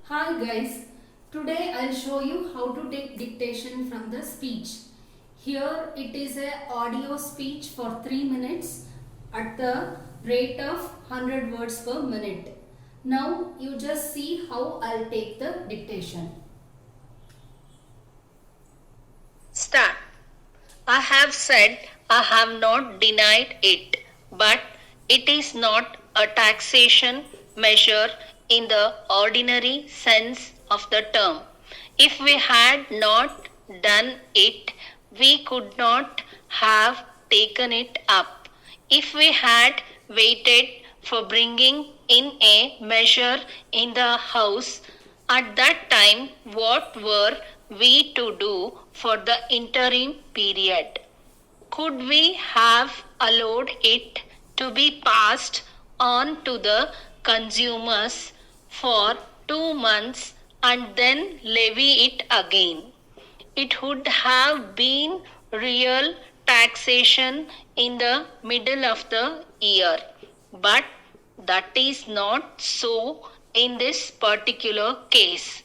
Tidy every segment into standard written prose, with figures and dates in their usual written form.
Hi guys, today I'll show you how to take dictation from the speech. Here it is a audio speech for 3 minutes at the rate of 100 words per minute. Now you just see how I'll take the dictation. Start. I have said I have not denied it, but it is not a taxation measure in the ordinary sense of the term. If we had not done it, we could not have taken it up. If we had waited for bringing in a measure in the house, at that time, what were we to do for the interim period? Could we have allowed it to be passed on to the consumers for 2 months and then levy it again? It would have been real taxation in the middle of the year. But that is not so in this particular case.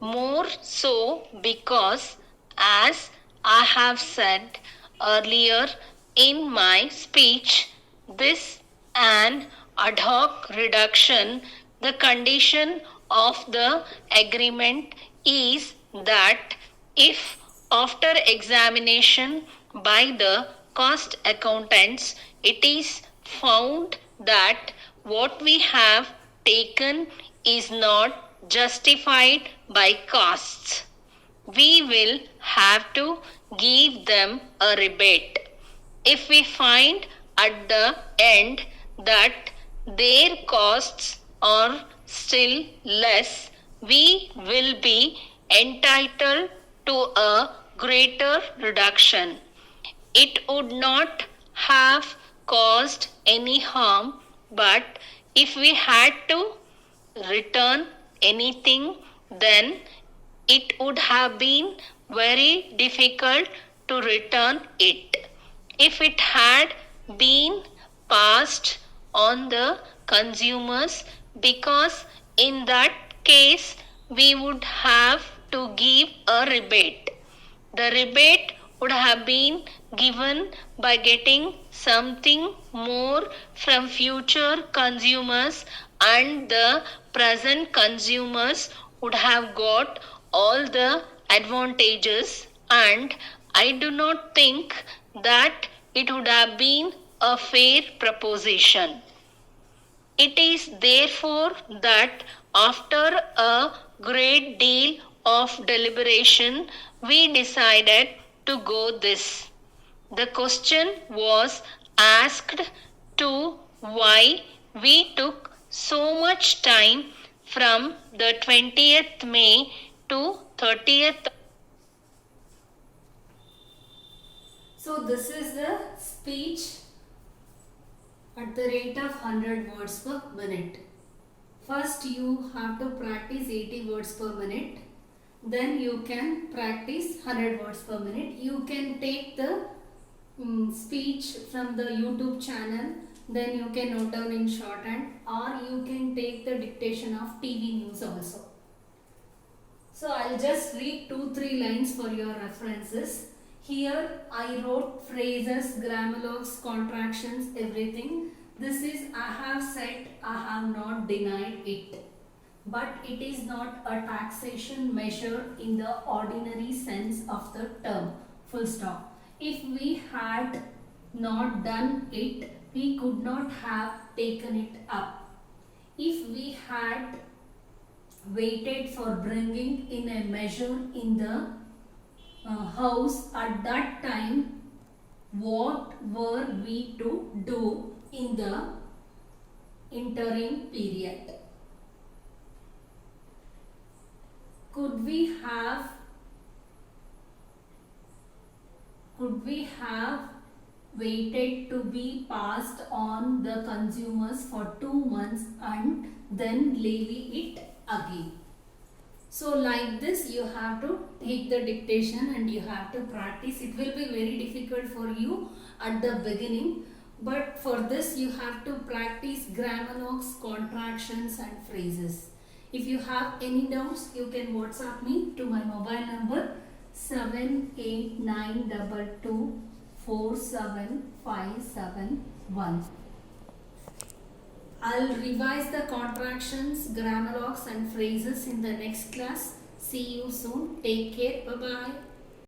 More so because, as I have said earlier in my speech, this an ad hoc reduction. The condition of the agreement is that if after examination by the cost accountants it is found that what we have taken is not justified by costs, we will have to give them a rebate. If we find at the end that their costs are still less, we will be entitled to a greater reduction. It would not have caused any harm, but if we had to return anything, then it would have been very difficult to return it. If it had been passed on the consumers, because in that case we would have to give a rebate. The rebate would have been given by getting something more from future consumers, and the present consumers would have got all the advantages, and I do not think that it would have been a fair proposition. It is therefore that after a great deal of deliberation, we decided to go this. The question was asked to why we took so much time from the 20th May to 30th. So this is the speech at the rate of 100 words per minute. First you have to practice 80 words per minute. Then you can practice 100 words per minute. You can take the speech from the YouTube channel. Then you can note down in shorthand, or you can take the dictation of TV news also. So I'll just read 2-3 lines for your references. Here I wrote phrases, grammalogs, contractions, everything. This is I have said, I have not denied it. But it is not a taxation measure in the ordinary sense of the term. Full stop. If we had not done it, we could not have taken it up. If we had waited for bringing in a measure in the house, at that time, what were we to do in the interim period? Could we have waited to be passed on the consumers for 2 months and then levy it again? So like this you have to take the dictation and you have to practice. It will be very difficult for you at the beginning, but for this you have to practice grammar, contractions and phrases. If you have any doubts, you can WhatsApp me to my mobile number 7892247571. I'll revise the contractions, grammar locks and phrases in the next class. See you soon. Take care. Bye bye.